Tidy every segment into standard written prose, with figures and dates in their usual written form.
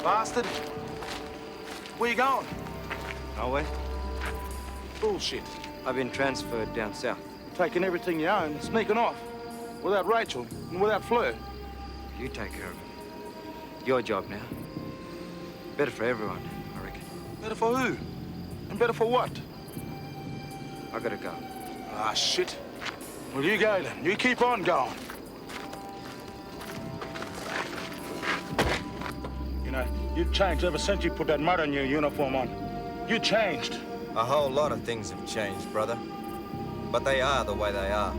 bastard. Where you going? Nowhere. Bullshit. I've been transferred down south. Taking everything you own, sneaking off. Without Rachel and without Fleur. You take care of it. Your job now. Better for everyone, I reckon. Better for who? And better for what? I gotta go. Ah, shit. Well, you go then. You keep on going. You know, you've changed ever since you put that mud on your uniform on. You changed. A whole lot of things have changed, brother. But they are the way they are.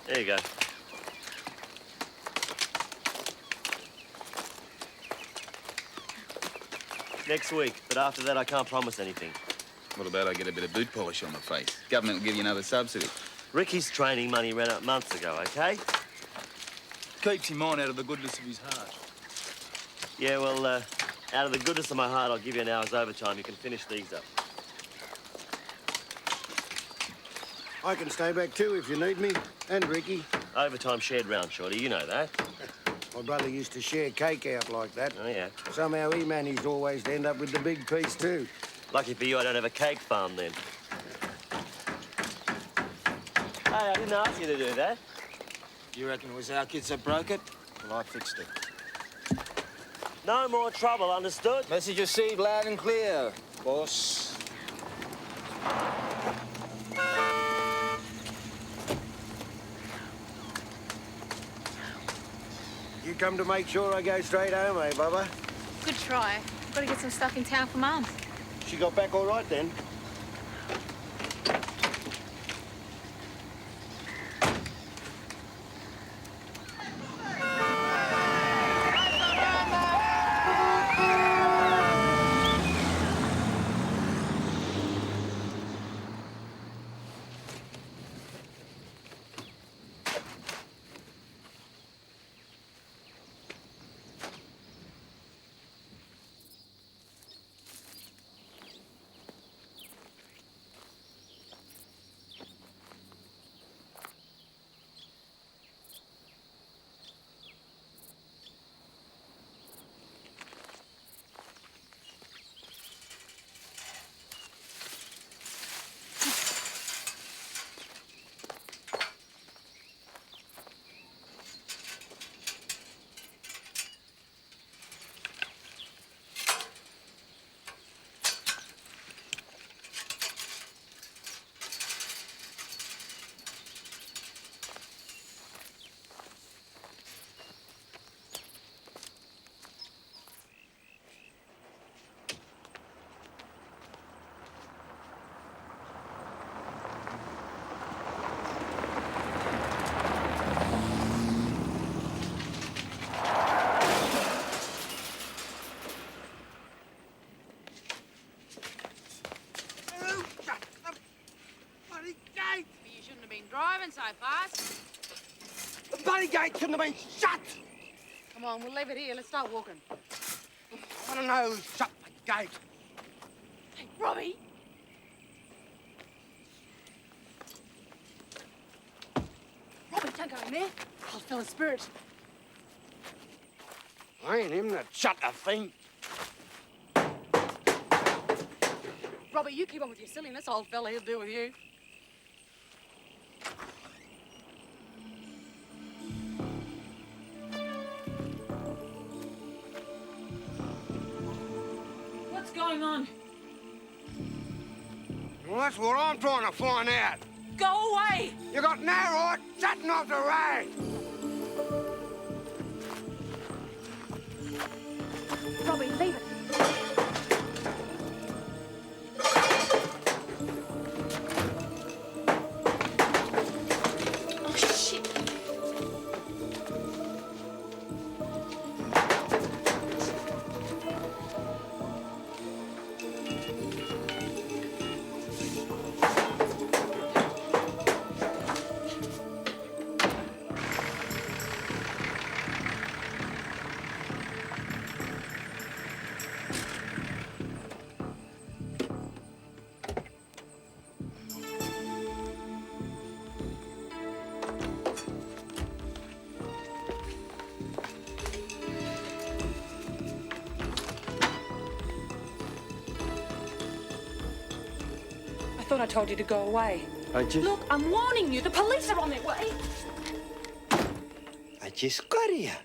There you go. Next week, but after that I can't promise anything. What about I get a bit of boot polish on my face? Government will give you another subsidy. Ricky's training money ran out months ago, okay? Keeps him on out of the goodness of his heart. Yeah, well, out of the goodness of my heart, I'll give you an hour's overtime. You can finish these up. I can stay back too if you need me, and Ricky. Overtime shared round, Shorty, you know that. My brother used to share cake out like that. Oh, yeah. Somehow he managed always to end up with the big piece too. Lucky for you, I don't have a cake farm then. Hey, I didn't ask you to do that. You reckon it was our kids that broke it? Well, I fixed it. No more trouble, understood? Message received loud and clear, boss. You come to make sure I go straight home, eh, Bubba? Good try. I've got to get some stuff in town for Mum. She got back all right then? driving so fast? The bloody gate shouldn't have been shut! Come on, we'll leave it here. Let's start walking. I want to know who shut the gate. Hey, Robbie! Robbie, don't go in there. I'll feel a spirit. I ain't him that shut the thing. Robbie, you keep on with your silliness, old fella. He'll deal with you. What's going on? Well, that's what I'm trying to find out. Go away! You got no right shutting off the road. Robbie, leave it. Oh, shit. I thought I told you to go away. Look, I'm warning you. The police are on their way. I just got here.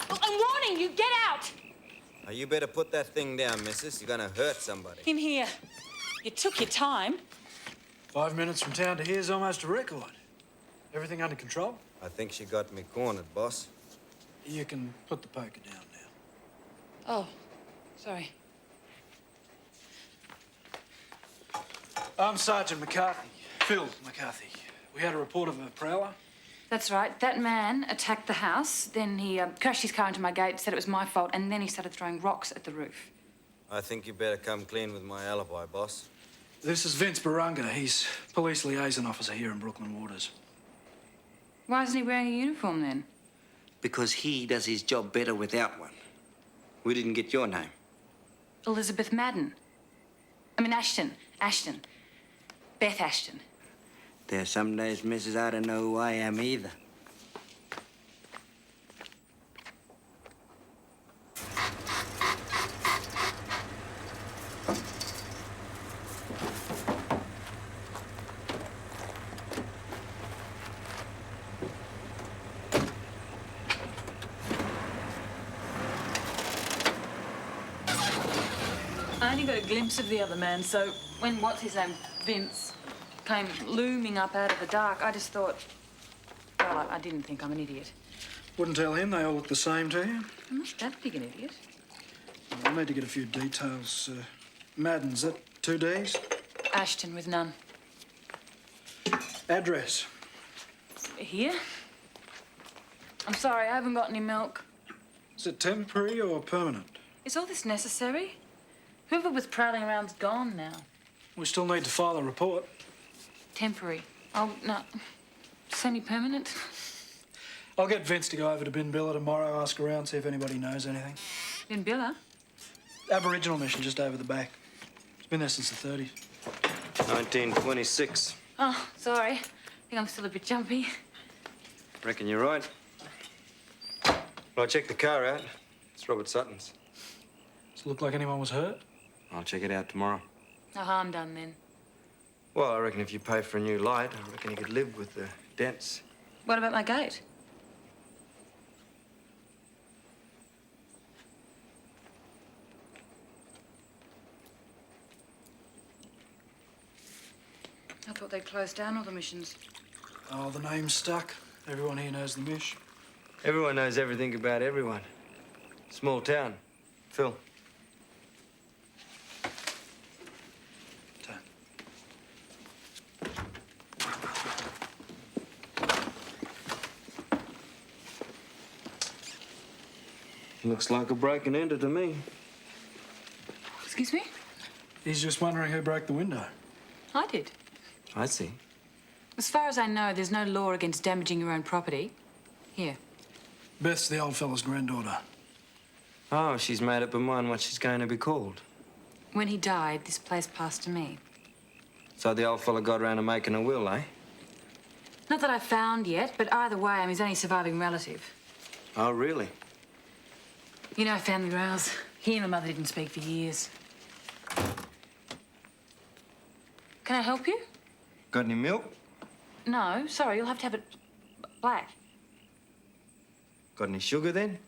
Look, I'm warning you. Get out. Now, you better put that thing down, missus. You're gonna hurt somebody. In here. You took your time. 5 minutes from town to here's almost a record. Everything under control? I think she got me cornered, boss. You can put the poker down now. Oh, sorry. I'm Sergeant McCarthy. Phil McCarthy. We had a report of a prowler. That's right. That man attacked the house, then he crashed his car into my gate, said it was my fault, and then he started throwing rocks at the roof. I think you better come clean with my alibi, boss. This is Vince Barunga. He's police liaison officer here in Brooklyn Waters. Why isn't he wearing a uniform then? Because he does his job better without one. We didn't get your name. Elizabeth Madden. I mean, Ashton. Ashton. Beth Ashton. There are some days, missus, I don't know who I am either. I only got a glimpse of the other man, so when what's-his-name, Vince, came looming up out of the dark, I just thought, well, I didn't think I'm an idiot. Wouldn't tell him they all look the same to you. I'm not that big an idiot. I'll need to get a few details. Madden's that 2 Ds? Ashton with none. Address? Here? I'm sorry, I haven't got any milk. Is it temporary or permanent? Is all this necessary? Whoever was prowling around's gone now. We still need to file a report. Temporary. Oh, no. Semi-permanent? I'll get Vince to go over to Bin Billa tomorrow, ask around, see if anybody knows anything. Bin Billa? Aboriginal mission just over the back. It's been there since the 30s. 1926. Oh, sorry. I think I'm still a bit jumpy. Reckon you're right. Well, I checked the car out. It's Robert Sutton's. Does it look like anyone was hurt? I'll check it out tomorrow. No harm done then. Well, I reckon if you pay for a new light, I reckon you could live with the dents. What about my gate? I thought they'd closed down all the missions. Oh, the name's stuck. Everyone here knows the mish. Everyone knows everything about everyone. Small town. Phil. Looks like a break and enter to me. Excuse me? He's just wondering who broke the window. I did. I see. As far as I know, there's no law against damaging your own property. Here. Beth's the old fella's granddaughter. Oh, she's made up her mind what she's going to be called. When he died, this place passed to me. So the old fella got around to making a will, eh? Not that I've found yet, but either way, I'm his only surviving relative. Oh, really? You know family rows. He and my mother didn't speak for years. Can I help you? Got any milk? No, sorry, you'll have to have it black. Got any sugar then?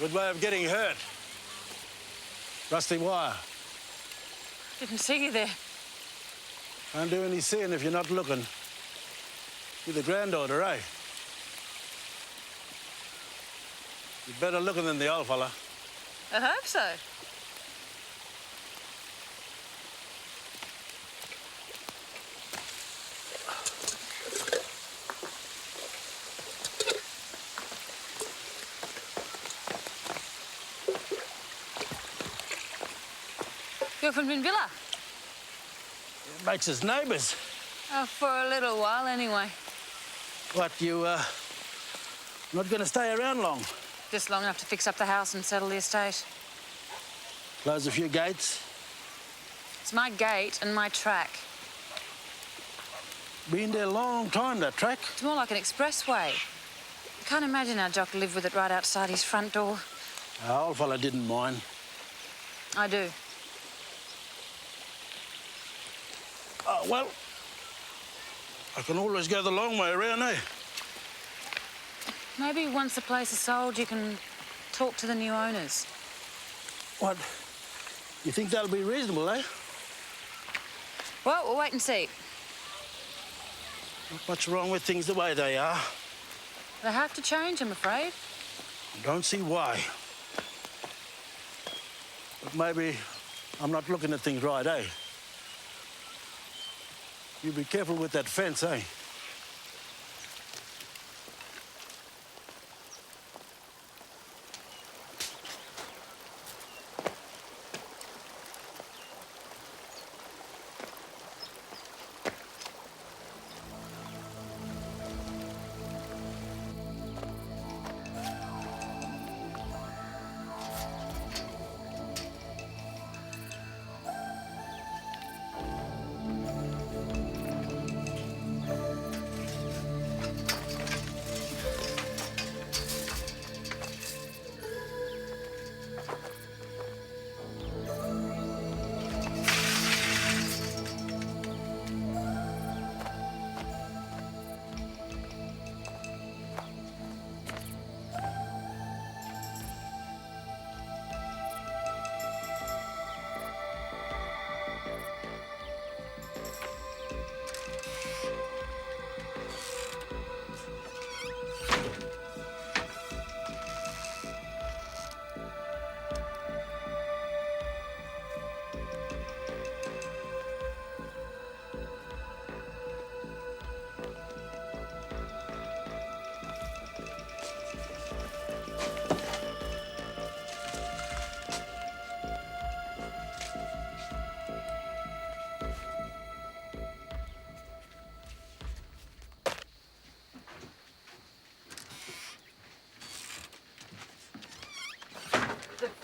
Good way of getting hurt. Rusty wire. Didn't see you there. Can't do any seeing if you're not looking. You're the granddaughter, eh? You're better looking than the old fella. I hope so. You're from Villa? It makes us neighbours. Oh, for a little while, anyway. What, you, not going to stay around long? Just long enough to fix up the house and settle the estate. Close a few gates? It's my gate and my track. Been there a long time, that track. It's more like an expressway. I can't imagine how Jock lived with it right outside his front door. Our old fella didn't mind. I do. Oh, well, I can always go the long way around, eh? Maybe once the place is sold, you can talk to the new owners. What? You think that'll be reasonable, eh? Well, we'll wait and see. Not much wrong with things the way they are. They have to change, I'm afraid. Don't see why. But maybe I'm not looking at things right, eh? You be careful with that fence, eh?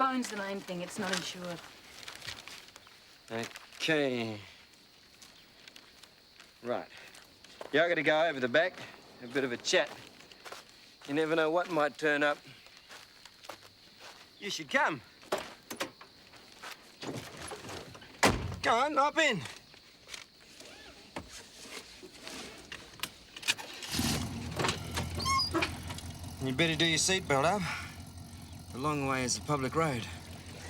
phone's the main thing. It's not insured. Okay. Right. Yeah, I gotta go over the back, a bit of a chat. You never know what might turn up. You should come. Go on, hop in. You better do your seatbelt up. The long way is a public road.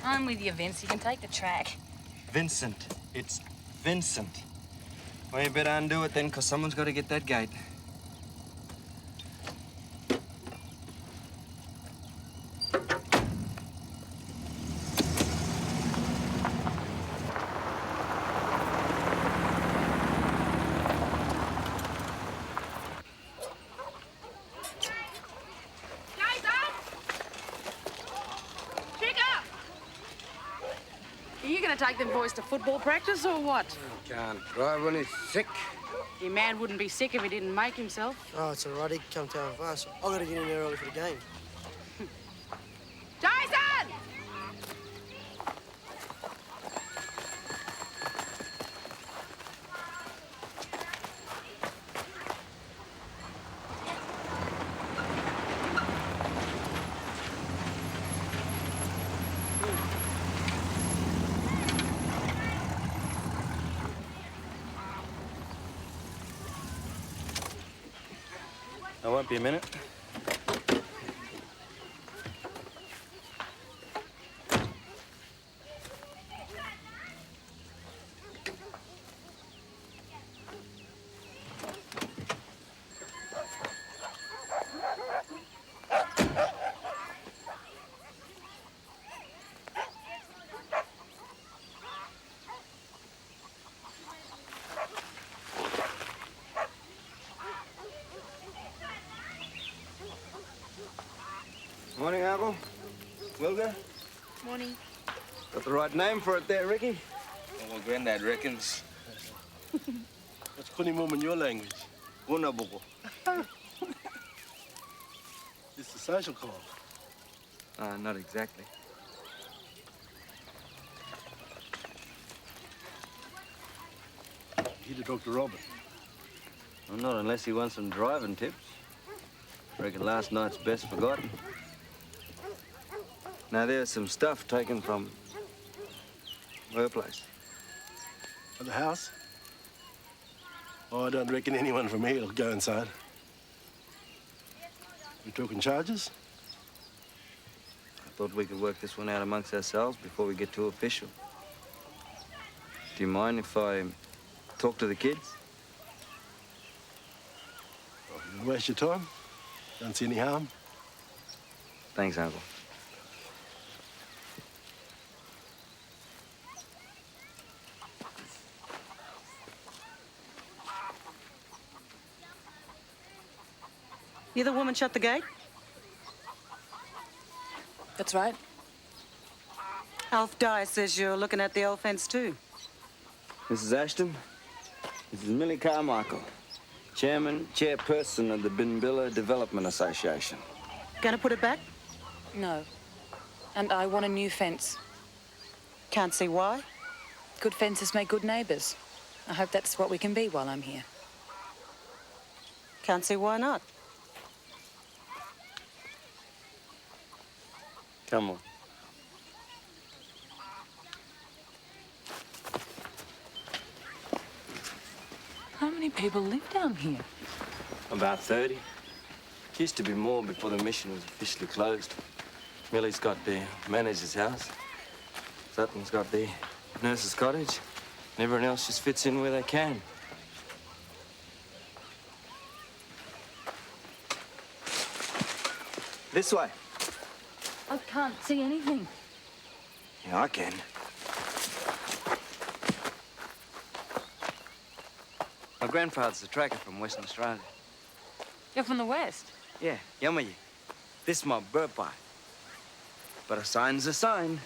I'm with you, Vince. You can take the track. Vincent. It's Vincent. Well, you better undo it then, because someone's got to get that gate. Are you going to take them boys to football practice or what? Can't drive when he's sick. Your man wouldn't be sick if he didn't make himself. Oh, it's all right. He can come to our fast. I've got to get in there early for the game. Jason! I won't be a minute. Morning, Uncle. Wilga. Morning. Got the right name for it there, Ricky? Well, Granddad reckons. What's Kunimum in your language? Wunabuko. It's the social call. Not exactly. Here to talk to Robert. Well, not unless he wants some driving tips. Reckon last night's best forgotten. Now, there's some stuff taken from her place. At the house? Oh, I don't reckon anyone from here will go inside. We talking charges? I thought we could work this one out amongst ourselves before we get too official. Do you mind if I talk to the kids? Well, waste your time. Don't see any harm. Thanks, Uncle. You the woman shut the gate? That's right. Alf Dyer says you're looking at the old fence too. Mrs. Ashton, this is Millie Carmichael, chairperson of the Binbilla Development Association. Gonna put it back? No. And I want a new fence. Can't see why. Good fences make good neighbours. I hope that's what we can be while I'm here. Can't see why not. Come on. How many people live down here? About 30. Used to be more before the mission was officially closed. Millie's got the manager's house. Sutton's got the nurse's cottage. And everyone else just fits in where they can. This way. I can't see anything. Yeah, I can. My grandfather's a tracker from Western Australia. You're from the West? Yeah, Yamayi. This is my birthright. But a sign's a sign.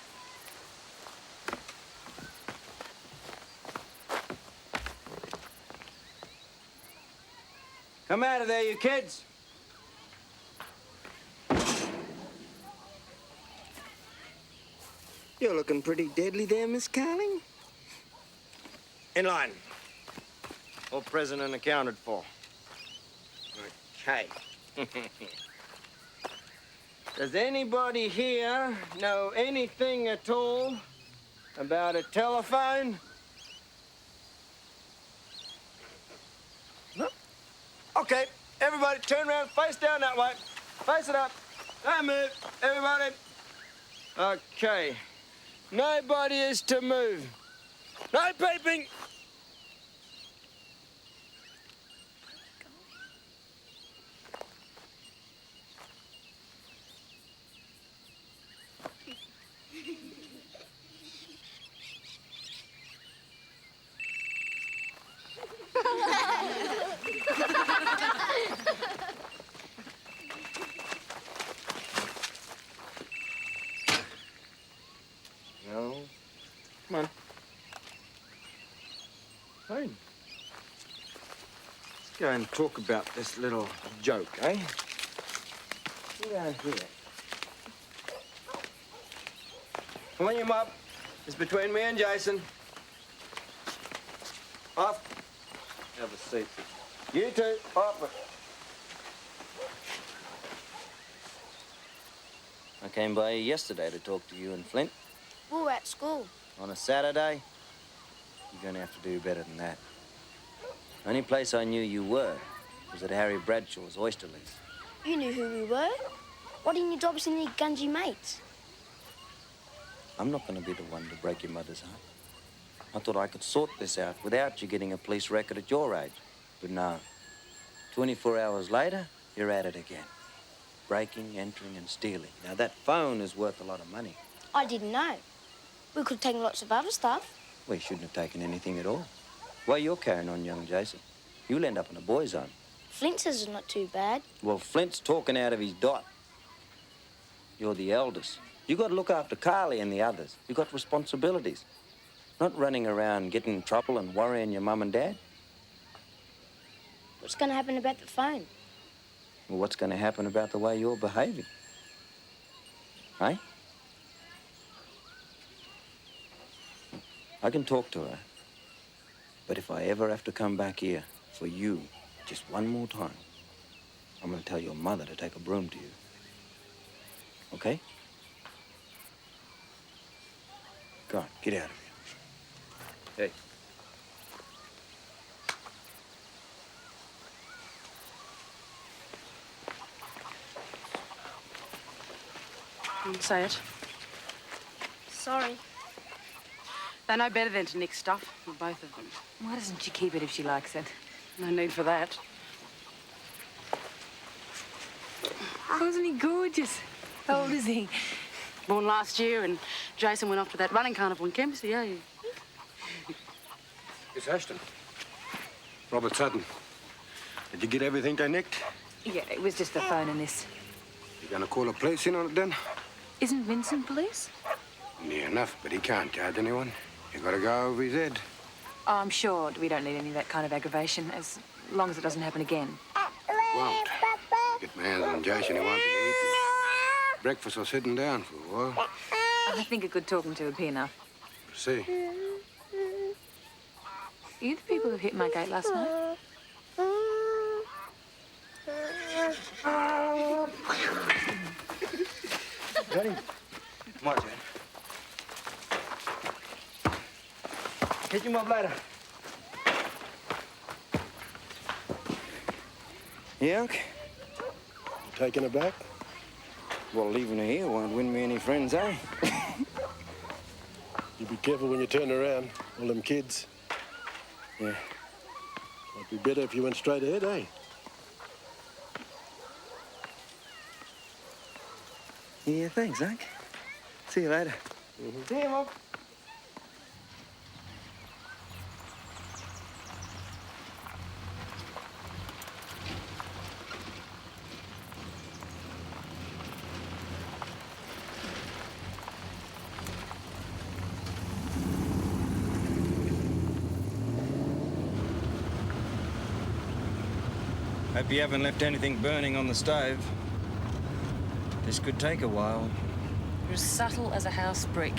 Come out of there, you kids. You're looking pretty deadly there, Miss Carling. In line. All present and accounted for. Okay. Does anybody here know anything at all about a telephone? No? Okay, everybody turn around, face down that way. Face it up. Don't move, everybody. Okay. Nobody is to move. No peeping. No. Come on. Fine. Let's go and talk about this little joke, eh? Get down here. Come on, you mob. It's between me and Jason. Off. Have a seat. You two, off it. I came by yesterday to talk to you and Flint. We were at school. On a Saturday? You're gonna have to do better than that. Only place I knew you were was at Harry Bradshaw's oyster lease. You knew who we were. Why didn't you drop us any gungy mates? I'm not gonna be the one to break your mother's heart. I thought I could sort this out without you getting a police record at your age. But no. 24 hours later, you're at it again. Breaking, entering, and stealing. Now, that phone is worth a lot of money. I didn't know. We could have taken lots of other stuff. We shouldn't have taken anything at all. Why, you're carrying on, young Jason. You'll end up in a boy's home. Flint says it's not too bad. Well, Flint's talking out of his dot. You're the eldest. You got to look after Carly and the others. You got responsibilities. Not running around getting in trouble and worrying your mum and dad. What's going to happen about the phone? Well, what's going to happen about the way you're behaving? Eh? I can talk to her. But if I ever have to come back here for you just one more time, I'm going to tell your mother to take a broom to you. Okay? Go on, get out of here. Hey. Say it. Sorry. They know better than to nick stuff, for both of them. Why doesn't she keep it if she likes it? No need for that. Wasn't he gorgeous? How old is he? Born last year, and Jason went off to that running carnival in Kempsey, yeah. Miss Ashton. Robert Sutton. Did you get everything they nicked? Yeah, it was just the phone and this. You gonna call the police in on it then? Isn't Vincent police? Near enough, but he can't charge anyone. You gotta go over his head. Oh, I'm sure we don't need any of that kind of aggravation, as long as it doesn't happen again. Won't. Get my hands on Jason, he won't be eating breakfast or sitting down for a while. I think a good talking to would be enough. See. Are you the people who hit my gate last night? Ready? Come on, Jan. Hit you up later. Yeah, Unc? Taking her back? Well, leaving her here won't win me any friends, eh? You be careful when you turn around. All them kids. Yeah. Might be better if you went straight ahead, eh? Yeah, thanks, Unc. See you later. See you, Mom. Hope you haven't left anything burning on the stove. This could take a while. You're as subtle as a house brick.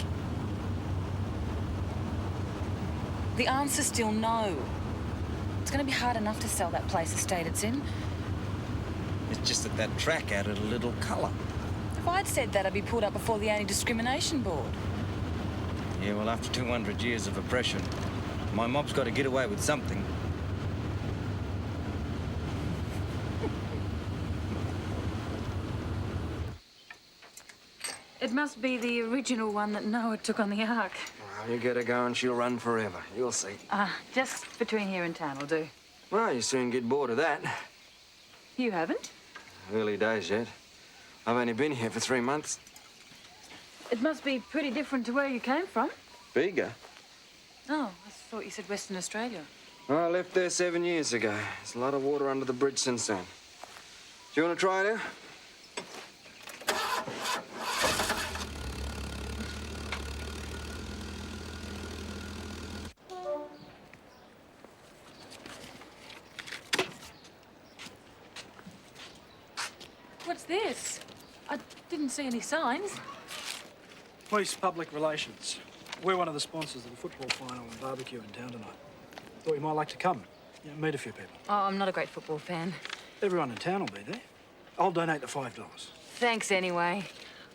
The answer's still no. It's going to be hard enough to sell that place estate it's in. It's just that that track added a little colour. If I'd said that, I'd be pulled up before the Anti-Discrimination Board. Yeah, well, after 200 years of oppression, my mob's got to get away with something. It must be the original one that Noah took on the Ark. Well, you get her going, she'll run forever. You'll see. Just between here and town will do. Well, you soon get bored of that. You haven't? Early days yet. I've only been here for 3 months. It must be pretty different to where you came from. Bigger? Oh, I thought you said Western Australia. I left there 7 years ago. There's a lot of water under the bridge since then. Do you want to try it out? What's this? I didn't see any signs. Police Public Relations. We're one of the sponsors of the football final and barbecue in town tonight. Thought you might like to come, meet a few people. Oh, I'm not a great football fan. Everyone in town will be there. I'll donate the $5. Thanks anyway.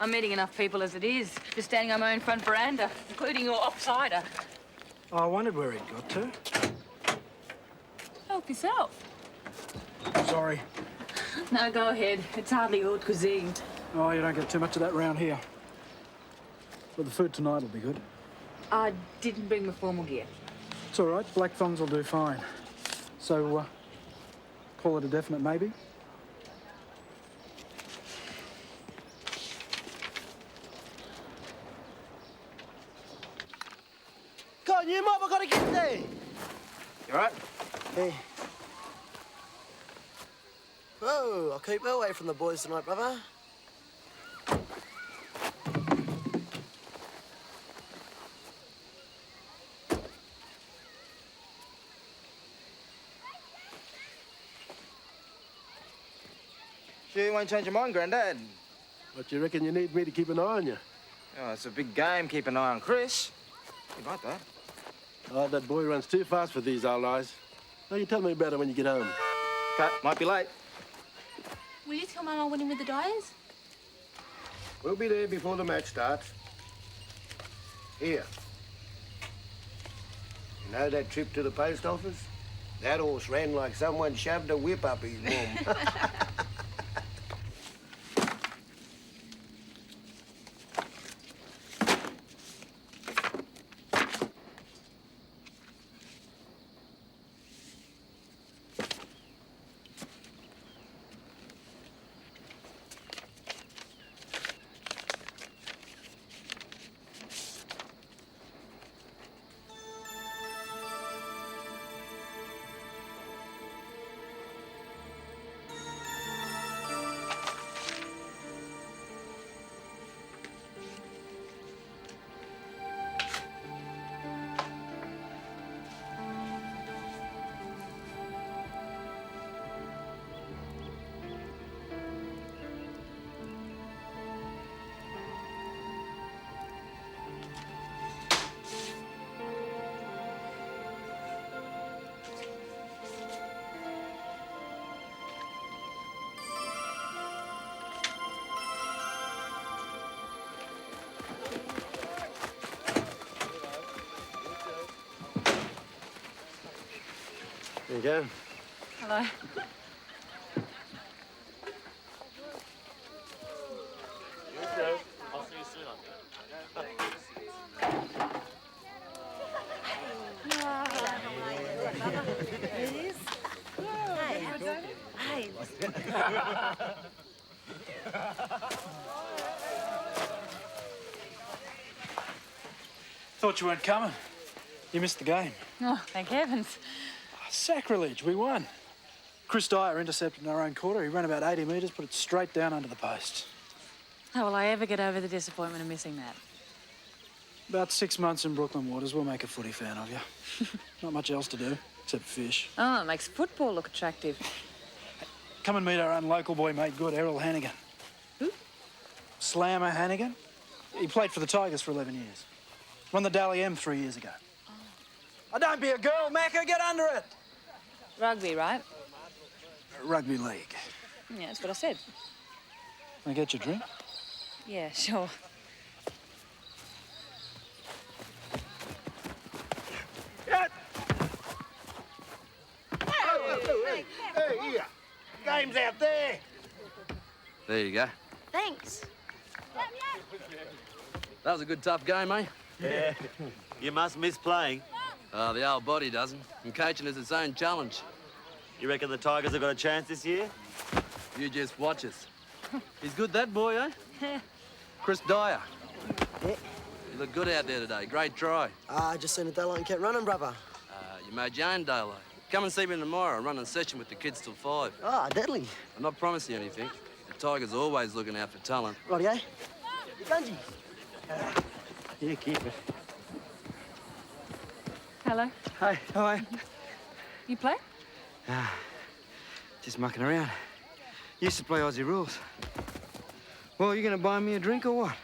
I'm meeting enough people as it is, just standing on my own front veranda, including your offsider. I wondered where he'd got to. Help yourself. Sorry. No, go ahead. It's hardly haute cuisine. Oh, you don't get too much of that round here. But the food tonight will be good. I didn't bring my formal gear. It's all right. Black thongs will do fine. So, call it a definite maybe? Go on, you mob, I've got to get there. You all right? Hey. Whoa, I'll keep away from the boys tonight, brother. Sure you won't change your mind, Grandad? What, you reckon you need me to keep an eye on you? Oh, it's a big game. Keep an eye on Chris. You like that? Oh, that boy runs too fast for these old eyes. Now, you tell me about it when you get home. Cut. Might be late. Will you tell Mama when I'm with the Dyers? We'll be there before the match starts. Here. You know that trip to the post office? That horse ran like someone shoved a whip up his bum. There you go. Hello. I'll see you soon, Thought you weren't coming. You missed the game. Oh, thank heavens. Sacrilege, we won. Chris Dyer intercepted in our own quarter. He ran about 80 metres, put it straight down under the post. How will I ever get over the disappointment of missing that? About 6 months in Brooklyn waters, we'll make a footy fan of you. Not much else to do, except fish. Oh, it makes football look attractive. Come and meet our own local boy made good, Errol Hannigan. Who? Slammer Hannigan. He played for the Tigers for 11 years. Won the Dally M 3 years ago. Oh, don't be a girl, Macca. Get under it. Rugby, right? Rugby league. Yeah, that's what I said. Can I get you a drink? Yeah, sure. Hey, here. Game's out there. There you go. Thanks. That was a good tough game, eh? Yeah. You must miss playing. The old body doesn't. And coaching is its own challenge. You reckon the Tigers have got a chance this year? You just watch us. He's good, that boy, eh? Chris Dyer. Yeah. You look good out there today. Great try. I just seen a daylight and kept running, brother. You made your own daylight. Come and see me tomorrow. I'm running a session with the kids till 5. Ah, deadly. I'm not promising you anything. The Tigers are always looking out for talent. Rightio. Gungy. Yeah, keep it. Hello. Hey, how are you? You play? Just mucking around. Used to play Aussie rules. Well, you gonna buy me a drink or what?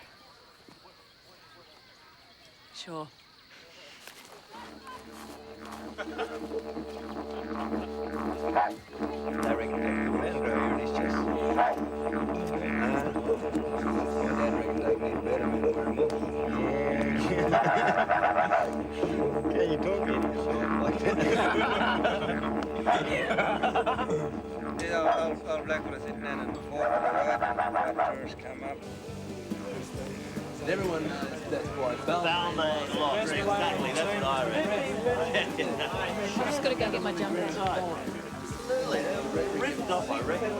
Sure. I reckon that better go in his chest. Can you talk Yeah, old Blackwood sitting down in the fort with the tourists come up. Everyone knows that's quite Balmain lot. Exactly, that's what I reckon. I've just got to go get my jumper. Ripped off, I reckon.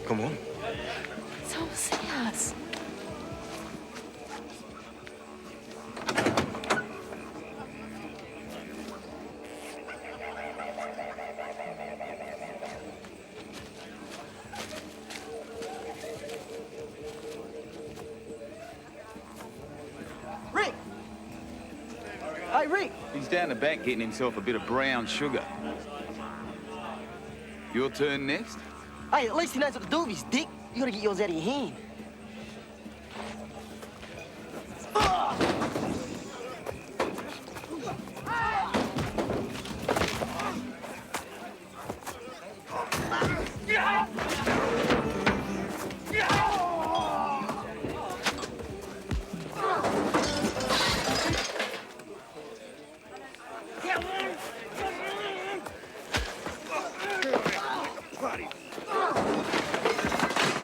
Come on. So see us. Rick! Hey, Rick! He's down the back getting himself a bit of brown sugar. Your turn next? Hey, at least he knows what to do with his dick. You gotta get yours out of your hand.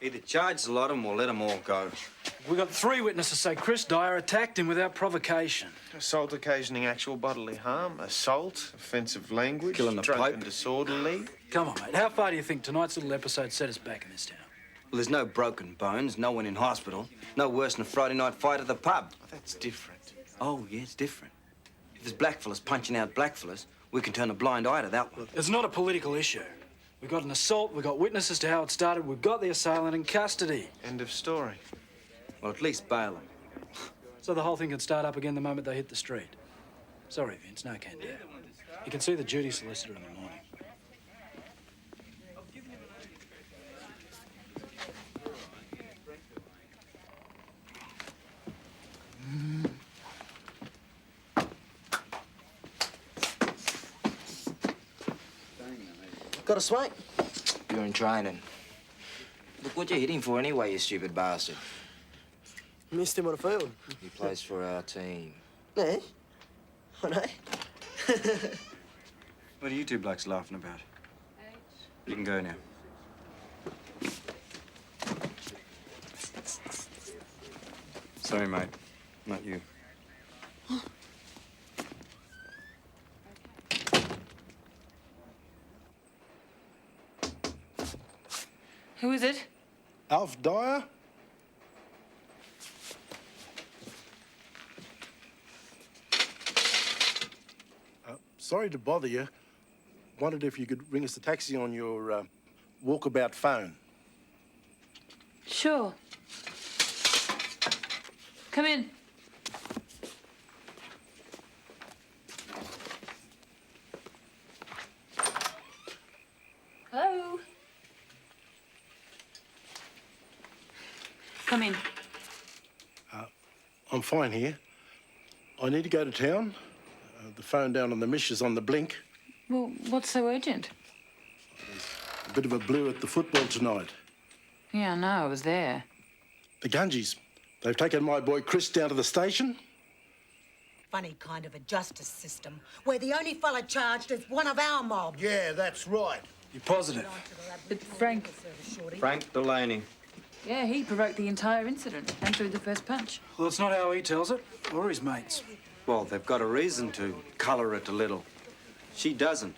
Either charge a lot of them or let them all go. We got 3 witnesses say Chris Dyer attacked him without provocation. Assault occasioning actual bodily harm, assault, offensive language, Killing the drunken Pope. disorderly. Come on, mate. How far do you think tonight's little episode set us back in this town? Well, there's no broken bones, no one in hospital, no worse than a Friday night fight at the pub. That's different. Oh, yeah, it's different. If there's blackfellas punching out blackfellas, we can turn a blind eye to that one. It's not a political issue. We've got an assault, we've got witnesses to how it started, we've got the assailant in custody. End of story. Well, at least bail them. So the whole thing can start up again the moment they hit the street. Sorry, Vince, no can do. You can see the duty solicitor in the morning. Got a swank? You're in training. Look what you're hitting for anyway, you stupid bastard. Missed him on the field. He plays for our team. Yeah? I know. What are you two blokes laughing about? You can go now. Sorry, mate. Not you. Who is it? Alf Dyer? Sorry to bother you. wondered if you could ring us a taxi on your walkabout phone. Sure. Come in. Hello. Come in. I'm fine here. I need to go to town. The phone down on the mish is on the blink. Well, what's so urgent? A bit of a blue at the football tonight. Yeah, I know, I was there. The Gungies. They've taken my boy Chris down to the station. Funny kind of a justice system, where the only fella charged is one of our mob. Yeah, that's right. You're positive? But Frank... Frank Delaney. Yeah, he provoked the entire incident and threw the first punch. Well, that's not how he tells it, or his mates. Well, they've got a reason to colour it a little. She doesn't.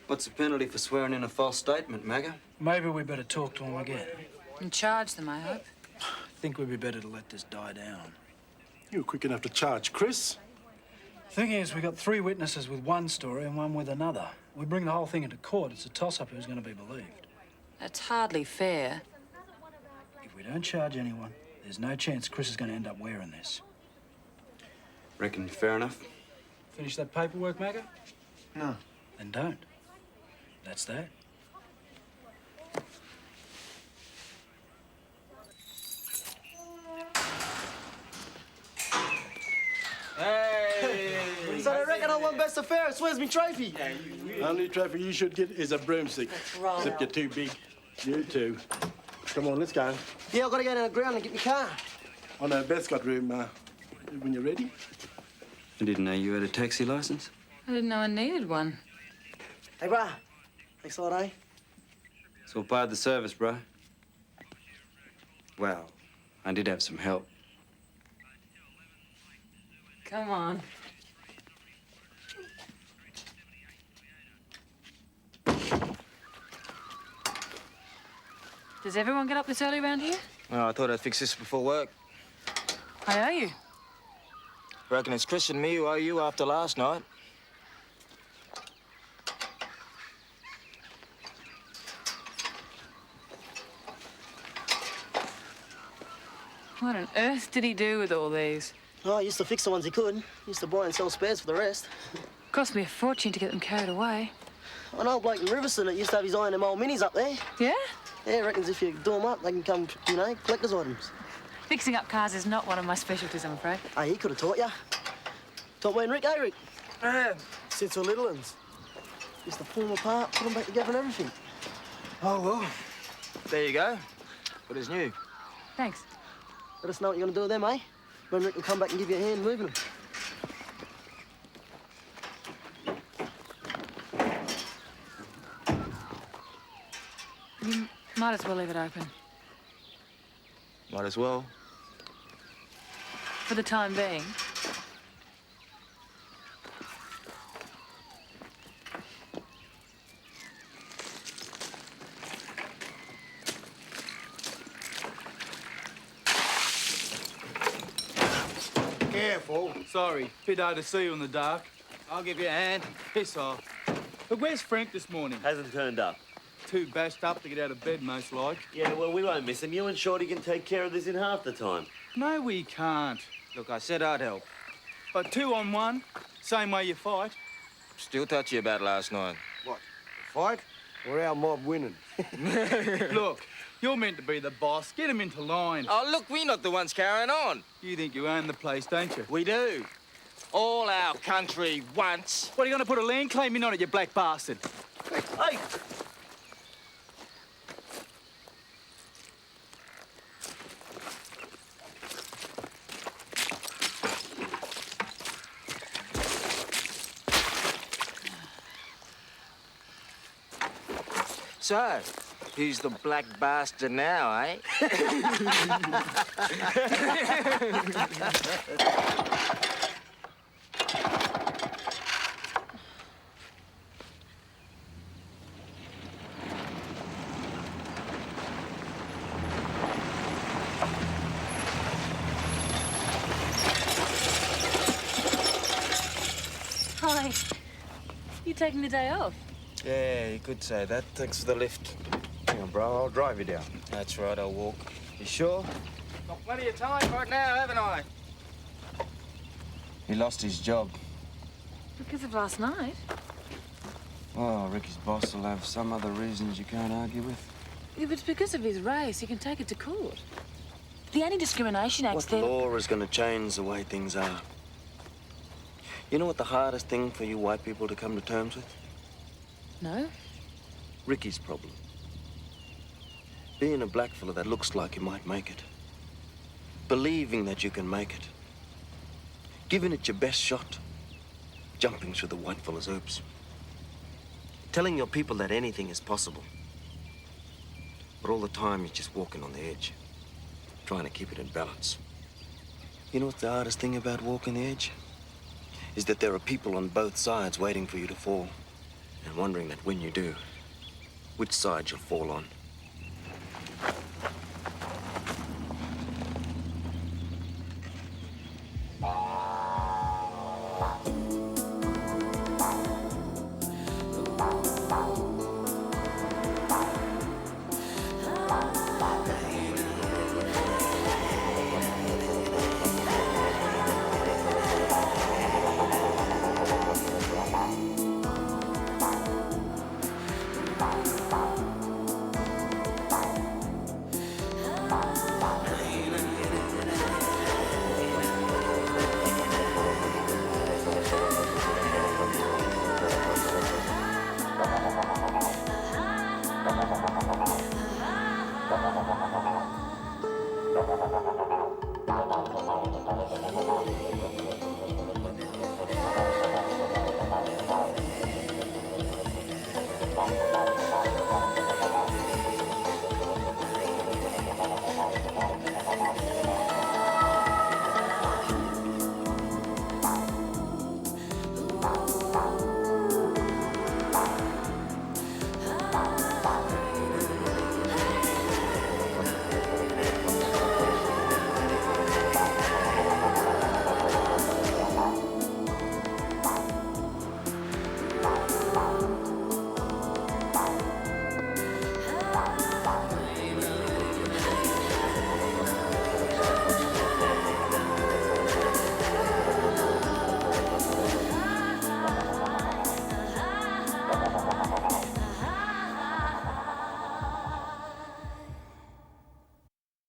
What's the penalty for swearing in a false statement, Magga? Maybe we better talk to him again. And charge them, I hope. I think we'd be better to let this die down. You were quick enough to charge Chris. Thing is, we got 3 witnesses with one story and 1 with another. We bring the whole thing into court. It's a toss-up who's going to be believed. That's hardly fair. If we don't charge anyone, there's no chance Chris is going to end up wearing this. Reckon fair enough? Finish that paperwork, Magga? No. Then don't. That's that. Hey! So I reckon I won best of fairest. Where's my trophy? Only trophy you should get is a broomstick. That's right. Except you're too big. You too. Come on, let's go. Yeah, I've got to go down the ground and get my car. I know Beth's got room when you're ready. I didn't know you had a taxi licence. I didn't know I needed one. Hey, brah. Thanks a lot, eh? It's all part of the service, bro. Well, I did have some help. Come on. Does everyone get up this early around here? Oh, I thought I'd fix this before work. I owe you. Reckon it's Chris and me who owe you after last night. What on earth did he do with all these? Oh, he used to fix the ones he could. He used to buy and sell spares for the rest. Cost me a fortune to get them carried away. An old bloke in Riverson that used to have his eye on them old minis up there. Yeah? Yeah, reckons if you do them up, they can come, you know, collector's items. Fixing up cars is not one of my specialties, I'm afraid. Hey, he could have taught you. Taught me and Rick, eh, Rick? Since we're little uns. Used to pull them apart, put them back together and everything. Oh, well. There you go. What is new? Thanks. Let us know what you're going to do with them, eh? When Rick will come back and give you a hand moving them. You might as well leave it open. Might as well. For the time being. Careful. Sorry, bit hard to see you in the dark. I'll give you a hand. Piss off. But where's Frank this morning? Hasn't turned up. Too bashed up to get out of bed, most like. Yeah, well, we won't miss him. You and Shorty can take care of this in half the time. No, we can't. Look, I said I'd help. But 2 on 1, same way you fight. Still touchy about last night. What? Fight? Or our mob winning? Look, you're meant to be the boss. Get him into line. Oh, look, we're not the ones carrying on. You think you own the place, don't you? We do. All our country once. What, are you going to put a land claim in on it, you black bastard? Hey! So, who's the black bastard now, eh? Hi. You're taking the day off. Yeah, you could say that. Thanks for the lift. Hang on, bro. I'll drive you down. That's right, I'll walk. You sure? Got plenty of time right now, haven't I? He lost his job. Because of last night. Well, Ricky's boss will have some other reasons you can't argue with. If it's because of his race, he can take it to court. The Anti-Discrimination Act's What law is going to change the way things are? You know what the hardest thing for you white people to come to terms with? No? Ricky's problem. Being a black fella that looks like he might make it. Believing that you can make it. Giving it your best shot. Jumping through the white fella's hoops. Telling your people that anything is possible. But all the time you're just walking on the edge. Trying to keep it in balance. You know what's the hardest thing about walking the edge? Is that there are people on both sides waiting for you to fall. And wondering that when you do, which side you'll fall on.